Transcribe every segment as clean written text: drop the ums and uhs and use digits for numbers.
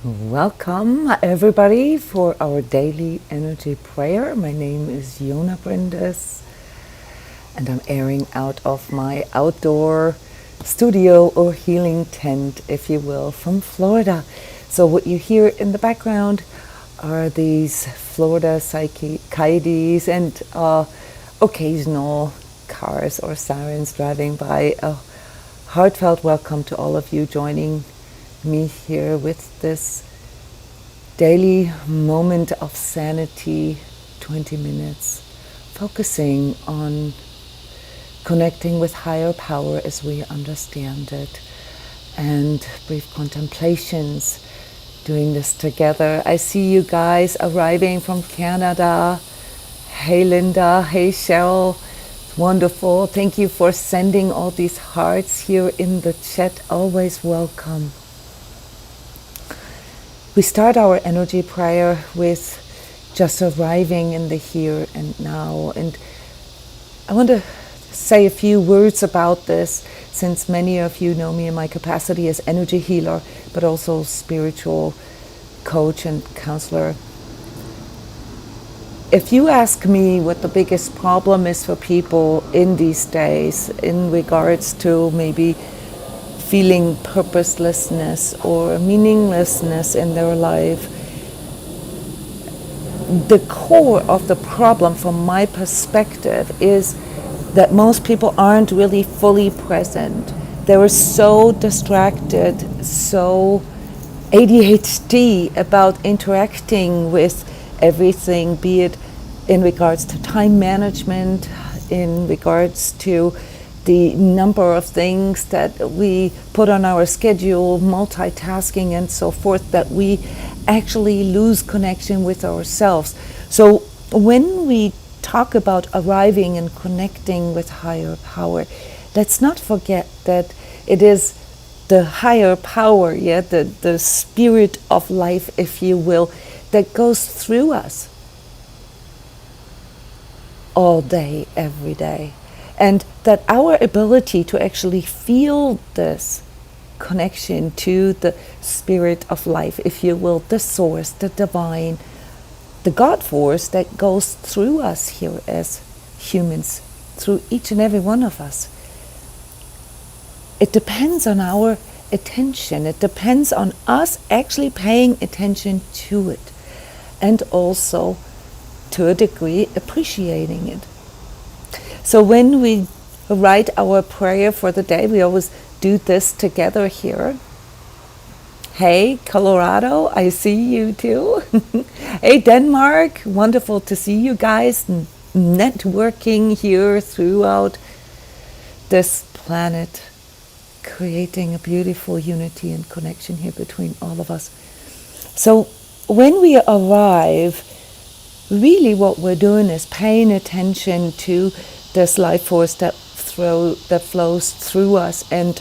Welcome everybody for our daily energy prayer. My name is Jona Bryndis and I'm airing out of my outdoor studio or healing tent, if you will, from Florida. So what you hear in the background are these Florida coyotes and occasional cars or sirens driving by. A heartfelt welcome to all of you joining me here with this daily moment of sanity, 20 minutes, focusing on connecting with higher power as we understand it, and brief contemplations, doing this together. I see you guys arriving from Canada. Hey Linda, hey Cheryl, wonderful. Thank you for sending all these hearts here in the chat, always welcome. We start our energy prayer with just arriving in the here and now. And I want to say a few words about this, since many of you know me in my capacity as energy healer, but also spiritual coach and counselor. If you ask me what the biggest problem is for people in these days in regards to maybe feeling purposelessness or meaninglessness in their life, the core of the problem from my perspective is that most people aren't really fully present. They were so distracted, so ADHD about interacting with everything, be it in regards to time management, in regards to the number of things that we put on our schedule, multitasking and so forth, that we actually lose connection with ourselves. So when we talk about arriving and connecting with higher power, let's not forget that it is the higher power, the spirit of life, if you will, that goes through us all day, every day. And that our ability to actually feel this connection to the spirit of life, if you will, the source, the divine, the God force that goes through us here as humans, through each and every one of us. It depends on our attention. It depends on us actually paying attention to it, and also, to a degree, appreciating it. So when we write our prayer for the day, we always do this together here. Hey, Colorado, I see you too. Hey, Denmark, wonderful to see you guys networking here throughout this planet, creating a beautiful unity and connection here between all of us. So when we arrive, really what we're doing is paying attention to this life force that flows through us. And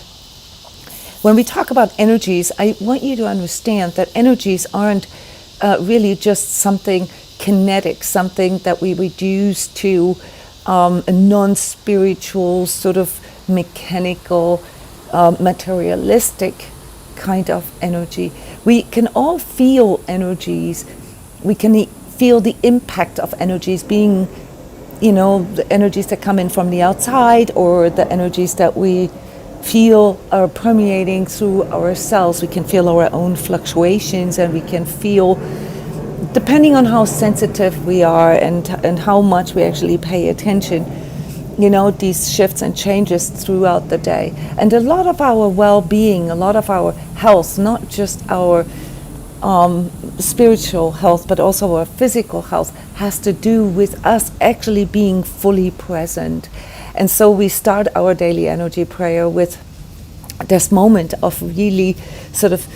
when we talk about energies, I want you to understand that energies aren't really just something kinetic, something that we reduce to a non-spiritual, sort of mechanical, materialistic kind of energy. We can all feel energies. We can feel the impact of energies being, the energies that come in from the outside, or the energies that we feel are permeating through ourselves. We can feel our own fluctuations, and we can feel, depending on how sensitive we are and how much we actually pay attention, these shifts and changes throughout the day. And a lot of our well-being, a lot of our health, not just our spiritual health, but also our physical health, has to do with us actually being fully present. And so we start our daily energy prayer with this moment of really sort of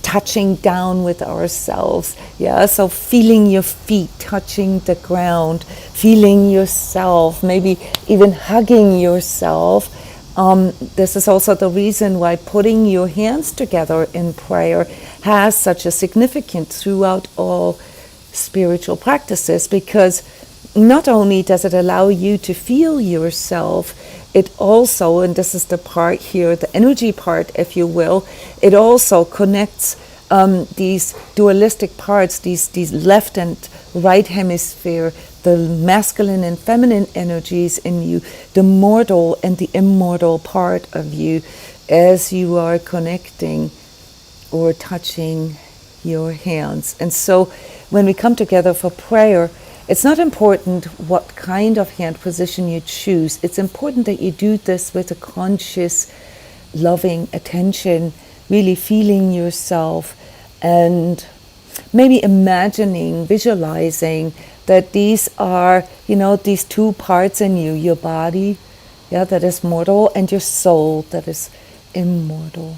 touching down with ourselves. So feeling your feet touching the ground, feeling yourself, maybe even hugging yourself. This is also the reason why putting your hands together in prayer has such a significance throughout all spiritual practices, because not only does it allow you to feel yourself, it also, and this is the part here, the energy part, if you will, it also connects these dualistic parts, these left and right hemisphere, the masculine and feminine energies in you, the mortal and the immortal part of you, as you are connecting or touching your hands. And so when we come together for prayer, it's not important what kind of hand position you choose. It's important that you do this with a conscious, loving attention, really feeling yourself, and maybe imagining, visualizing that these are, these two parts in you, your body, that is mortal, and your soul, that is immortal.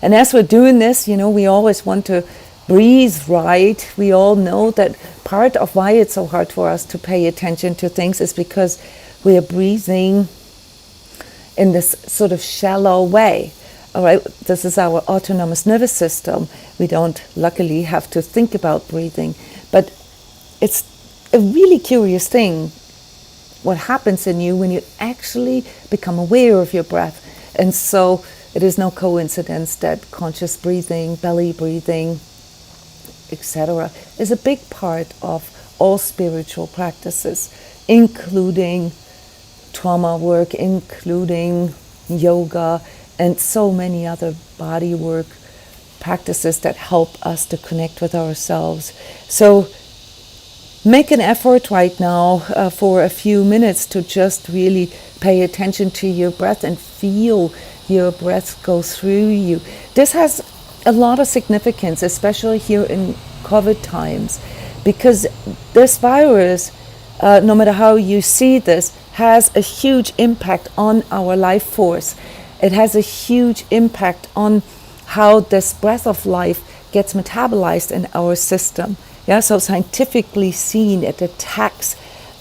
And as we're doing this, we always want to breathe right. We all know that part of why it's so hard for us to pay attention to things is because we are breathing in this sort of shallow way. All right, this is our autonomous nervous system. We don't luckily have to think about breathing, but it's a really curious thing what happens in you when you actually become aware of your breath. And so it is no coincidence that conscious breathing, belly breathing, etc., is a big part of all spiritual practices, including trauma work, including yoga, and so many other body work practices that help us to connect with ourselves. So make an effort right now for a few minutes to just really pay attention to your breath and feel your breath go through you. This has a lot of significance, especially here in COVID times, because this virus, no matter how you see this, has a huge impact on our life force. It has a huge impact on how this breath of life gets metabolized in our system. So scientifically seen, it attacks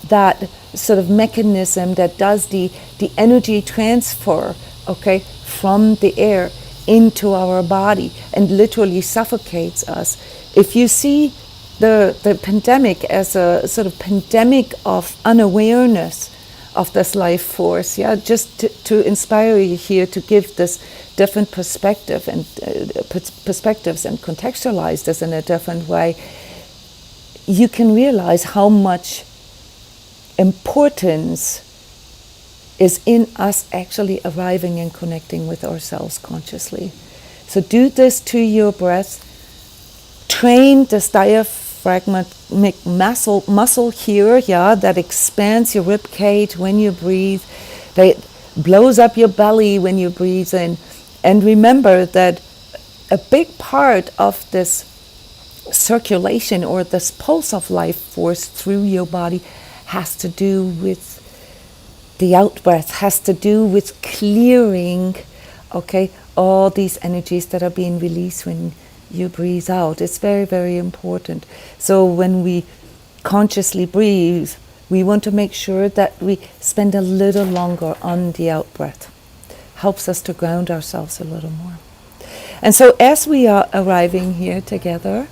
that sort of mechanism that does the energy transfer, from the air into our body and literally suffocates us. If you see the pandemic as a sort of pandemic of unawareness of this life force, just to inspire you here to give this different perspective and perspectives and contextualize this in a different way, you can realize how much importance is in us actually arriving and connecting with ourselves consciously. So do this to your breath. Train this diaphragmatic muscle here, that expands your rib cage when you breathe, that blows up your belly when you breathe in. And remember that a big part of this circulation or this pulse of life force through your body has to do with the out-breath, has to do with clearing, all these energies that are being released when you breathe out. It's very, very important. So when we consciously breathe, we want to make sure that we spend a little longer on the out-breath. Helps us to ground ourselves a little more. And so as we are arriving here together,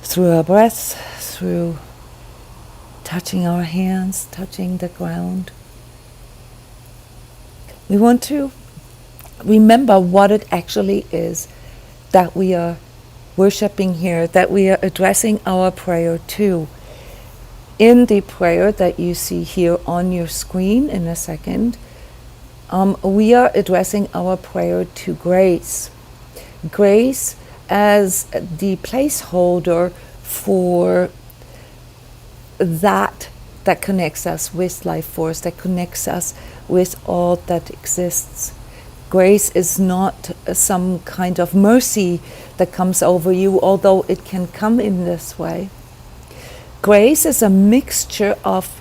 through our breath, through touching our hands, touching the ground, we want to remember what it actually is that we are worshiping here, that we are addressing our prayer to. In the prayer that you see here on your screen in a second, we are addressing our prayer to grace. Grace as the placeholder for that connects us with life force, that connects us with all that exists. Grace is not some kind of mercy that comes over you, although it can come in this way. Grace is a mixture of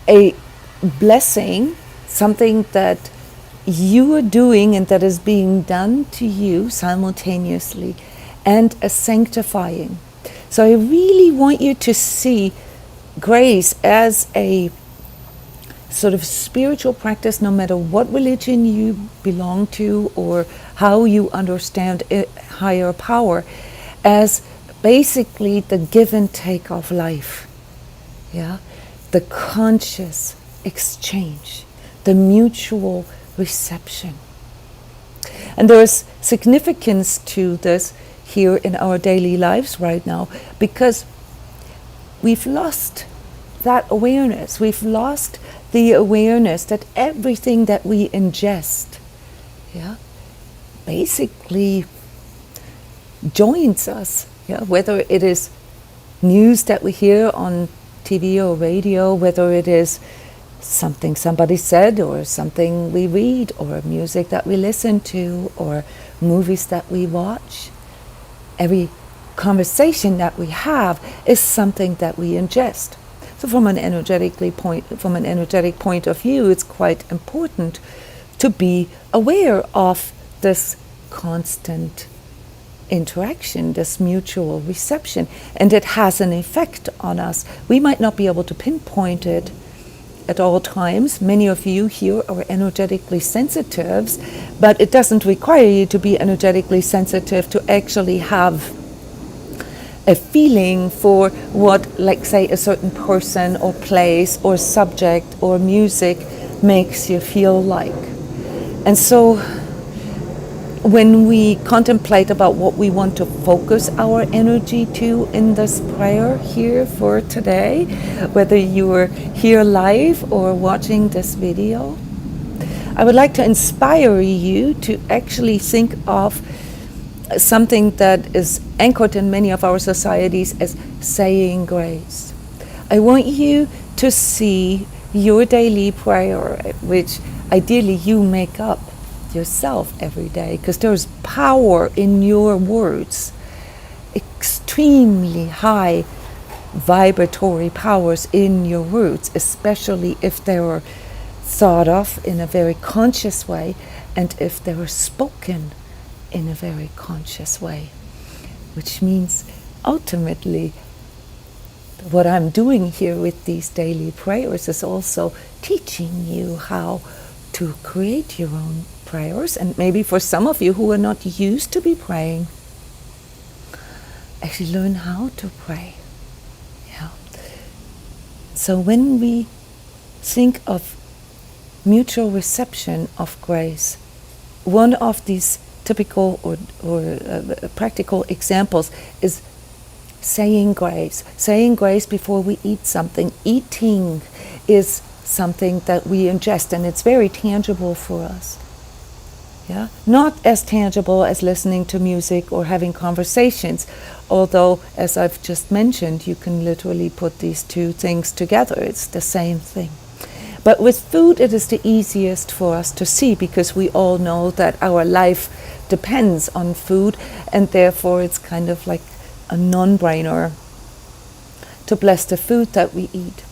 a blessing, something that you are doing and that is being done to you simultaneously, and a sanctifying. So I really want you to see grace as a sort of spiritual practice, no matter what religion you belong to or how you understand higher power, as basically the give and take of life. The conscious exchange, the mutual reception. And there is significance to this here in our daily lives right now, because we've lost that awareness. We've lost the awareness that everything that we ingest, basically joins us. Whether it is news that we hear on TV or radio, whether it is something somebody said, or something we read, or music that we listen to, or movies that we watch. Every conversation that we have is something that we ingest. So from an energetic point of view, it's quite important to be aware of this constant interaction, this mutual reception, and it has an effect on us. We might not be able to pinpoint it at all times. Many of you here are energetically sensitives, but it doesn't require you to be energetically sensitive to actually have a feeling for what, like, say, a certain person or place or subject or music makes you feel like. And so when we contemplate about what we want to focus our energy to in this prayer here for today, whether you are here live or watching this video, I would like to inspire you to actually think of something that is anchored in many of our societies as saying grace. I want you to see your daily prayer, which ideally you make up yourself every day, because there's power in your words, extremely high vibratory powers in your words, especially if they are thought of in a very conscious way, and if they are spoken in a very conscious way, which means ultimately what I'm doing here with these daily prayers is also teaching you how to create your own prayers. And maybe for some of you who are not used to be praying, actually learn how to pray. So when we think of mutual reception of grace, one of these typical or practical examples is saying grace. Saying grace before we eat something. Eating is something that we ingest, and it's very tangible for us. Not as tangible as listening to music or having conversations, although, as I've just mentioned, you can literally put these two things together. It's the same thing. But with food, it is the easiest for us to see, because we all know that our life depends on food, and therefore it's kind of like a non-brainer to bless the food that we eat.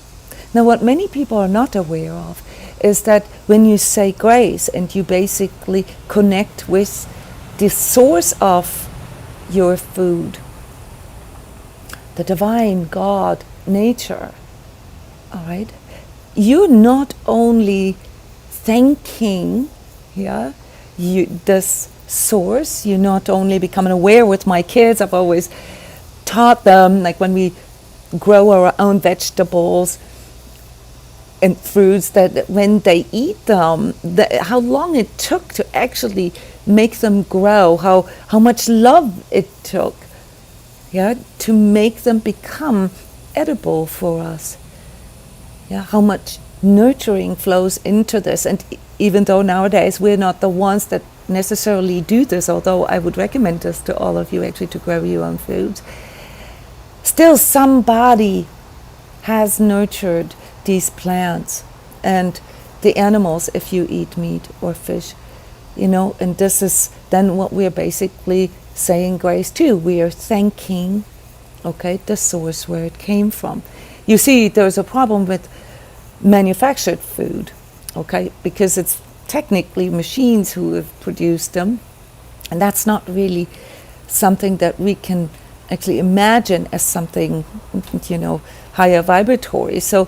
Now, what many people are not aware of is that when you say grace and you basically connect with the source of your food, the divine God, nature, all right, you're not only thanking this source, you're not only becoming aware. With my kids, I've always taught them, like when we grow our own vegetables and fruits, that when they eat them, how long it took to actually make them grow, how much love it took to make them become edible for us. How much nurturing flows into this. And even though nowadays we're not the ones that necessarily do this, although I would recommend this to all of you actually, to grow your own foods, still somebody has nurtured these plants and the animals if you eat meat or fish, and this is then what we're basically saying grace to. We are thanking, the source where it came from. You see, there's a problem with manufactured food, because it's technically machines who have produced them, and that's not really something that we can actually imagine as something, higher vibratory. So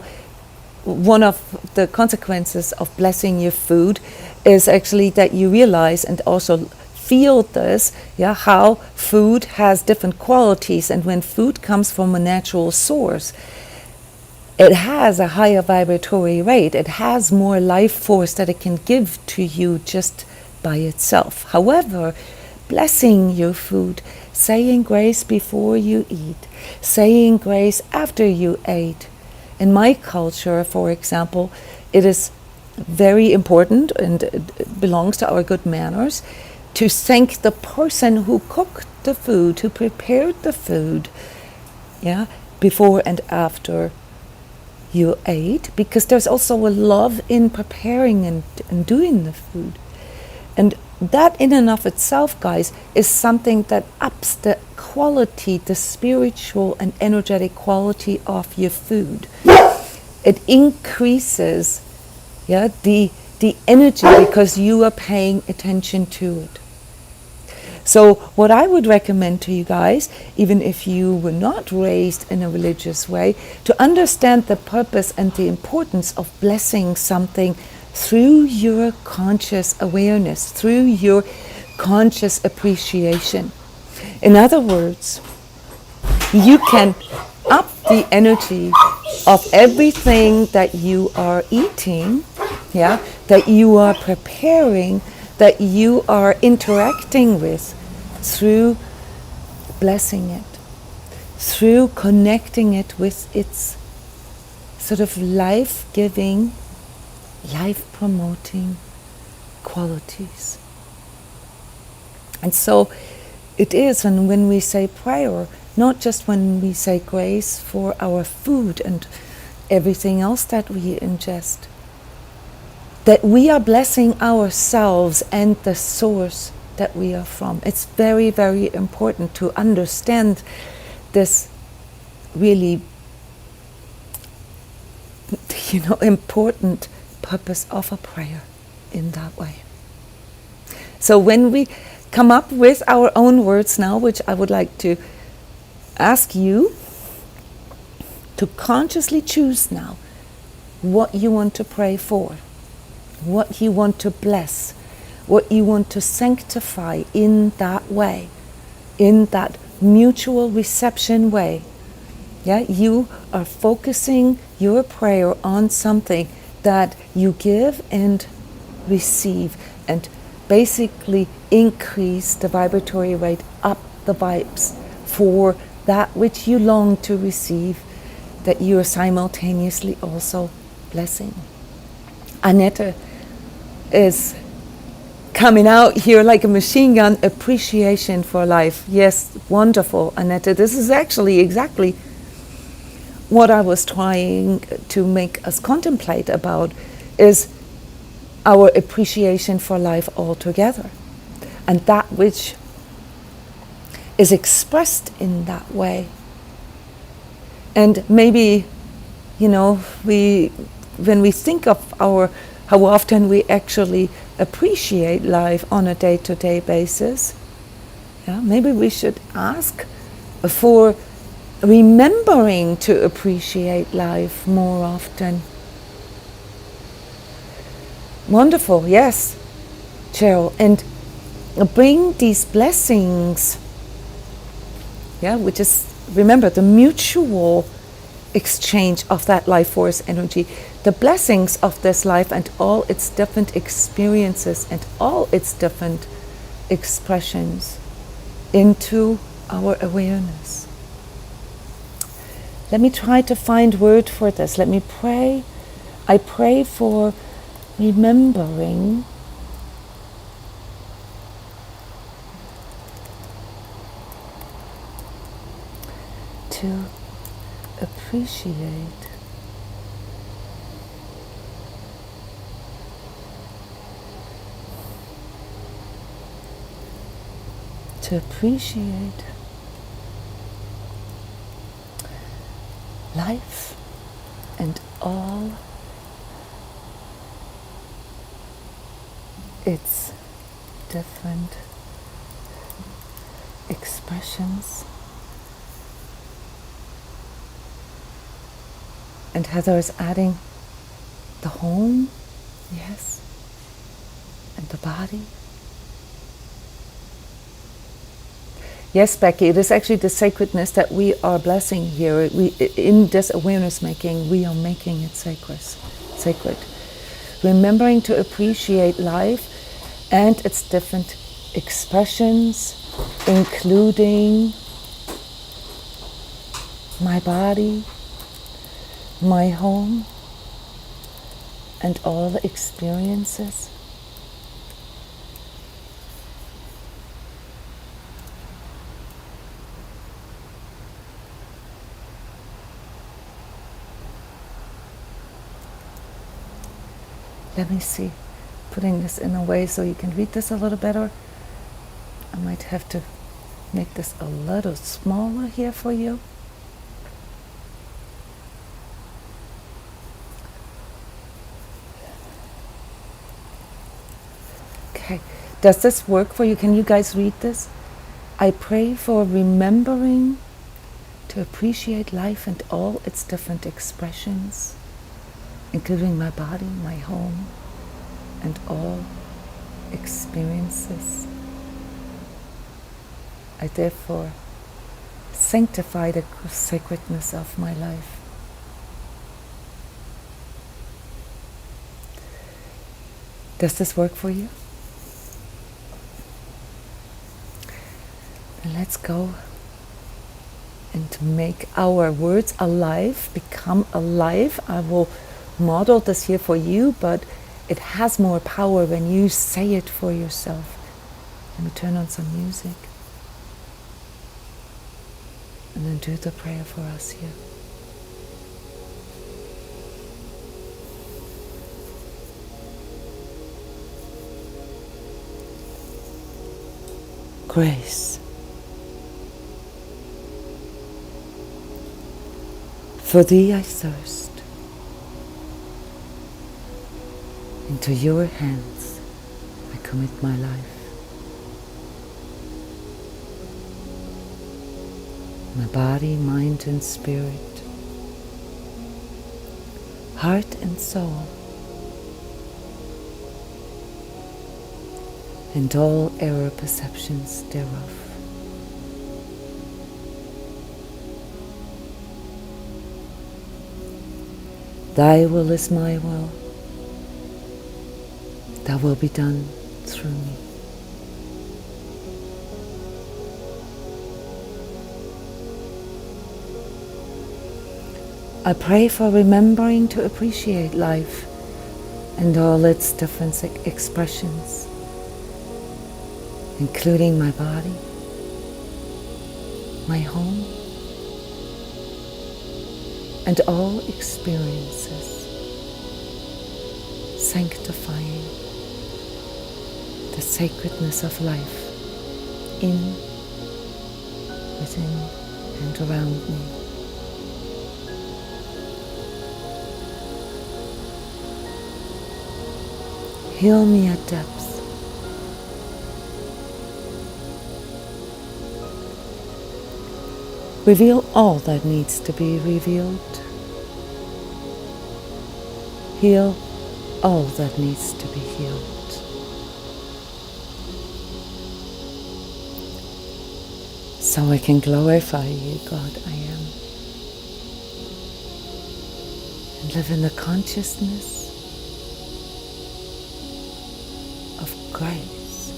one of the consequences of blessing your food is actually that you realize and also feel this, how food has different qualities, and when food comes from a natural source, it has a higher vibratory rate. It has more life force that it can give to you just by itself. However, blessing your food, saying grace before you eat, saying grace after you ate. In my culture, for example, it is very important, and it belongs to our good manners, to thank the person who cooked the food, who prepared the food, before and after you ate, because there's also a love in preparing and doing the food. And that in and of itself, guys, is something that ups the quality, the spiritual and energetic quality of your food. It increases the energy because you are paying attention to it. So what I would recommend to you guys, even if you were not raised in a religious way, to understand the purpose and the importance of blessing something through your conscious awareness, through your conscious appreciation. In other words, you can up the energy of everything that you are eating, that you are preparing, that you are interacting with, through blessing it, through connecting it with its sort of life-giving, life-promoting qualities. And so it is when we say prayer, not just when we say grace for our food and everything else that we ingest, that we are blessing ourselves and the source that we are from. It's very, very important to understand this really, important purpose of a prayer in that way. So when we come up with our own words now, which I would like to ask you to consciously choose now what you want to pray for, what you want to bless, what you want to sanctify in that way, in that mutual reception way. You are focusing your prayer on something that you give and receive, and basically increase the vibratory rate, up the vibes for that which you long to receive, that you are simultaneously also blessing. Annette is coming out here like a machine gun. Appreciation for life. Yes, wonderful, Annette. This is actually exactly what I was trying to make us contemplate about, is our appreciation for life altogether. And that which is expressed in that way. And maybe, when we think of how often we actually appreciate life on a day-to-day basis, maybe we should ask for remembering to appreciate life more often. Wonderful, yes, Cheryl. And bring these blessings, which is, remember, the mutual exchange of that life force energy, the blessings of this life and all its different experiences and all its different expressions into our awareness. Let me try to find word for this. Let me pray. I pray for remembering to appreciate life and all its different expressions. And Heather is adding the home, yes, and the body. Yes, Becky, it is actually the sacredness that we are blessing here. In this awareness making, we are making it sacred. Remembering to appreciate life and its different expressions, including my body, my home, and all the experiences. Let me see, putting this in a way so you can read this a little better. I might have to make this a little smaller here for you. Okay, does this work for you? Can you guys read this? I pray for remembering to appreciate life and all its different expressions, including my body, my home, and all experiences. I therefore sanctify the sacredness of my life. Does this work for you? Then let's go and make our words alive, become alive. I will model this here for you, but it has more power when you say it for yourself. Let me turn on some music and then do the prayer for us here. Grace. For thee I thirst. Into your hands I commit my life. My body, mind and spirit, heart and soul, and all error perceptions thereof. Thy will is my will. Thy will be done through me. I pray for remembering to appreciate life and all its different expressions, including my body, my home, and all experiences, sanctifying the sacredness of life in, within, and around me. Heal me at depth. Reveal all that needs to be revealed. Heal all that needs to be healed. So I can glorify you, God, I am. And live in the consciousness of grace.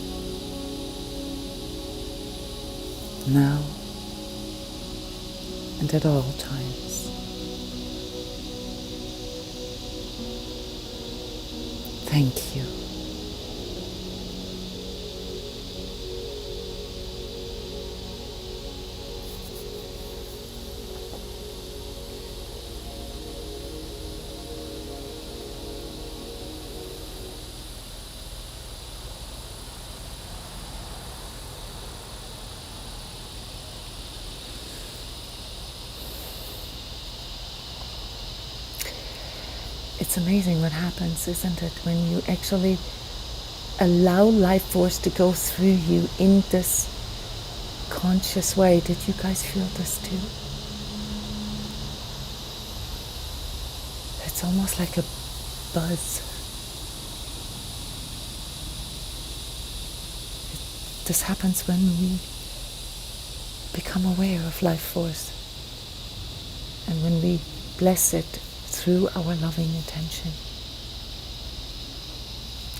Now and at all times. Thank you. It's amazing what happens, isn't it, when you actually allow life force to go through you in this conscious way. Did you guys feel this too? It's almost like a buzz. This happens when we become aware of life force and when we bless it through our loving intention.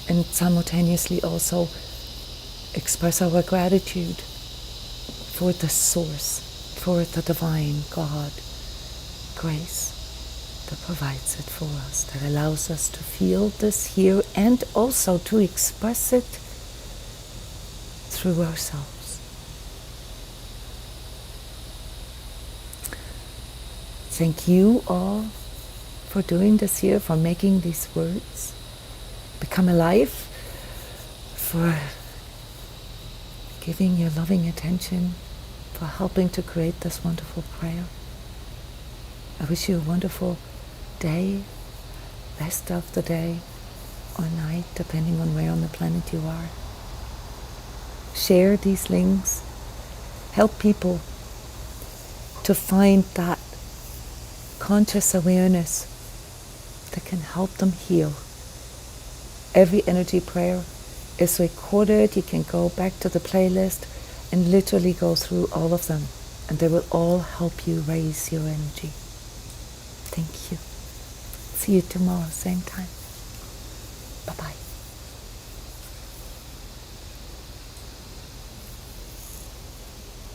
and simultaneously also express our gratitude for the source, for the divine God, grace that provides it for us, that allows us to feel this here and also to express it through ourselves. Thank you all for doing this here, for making these words become alive, for giving your loving attention, for helping to create this wonderful prayer. I wish you a wonderful day, rest of the day or night, depending on where on the planet you are. Share these links. Help people to find that conscious awareness that can help them heal. Every energy prayer is recorded. You can go back to the playlist and literally go through all of them, and they will all help you raise your energy. Thank you. See you tomorrow, same time. Bye-bye.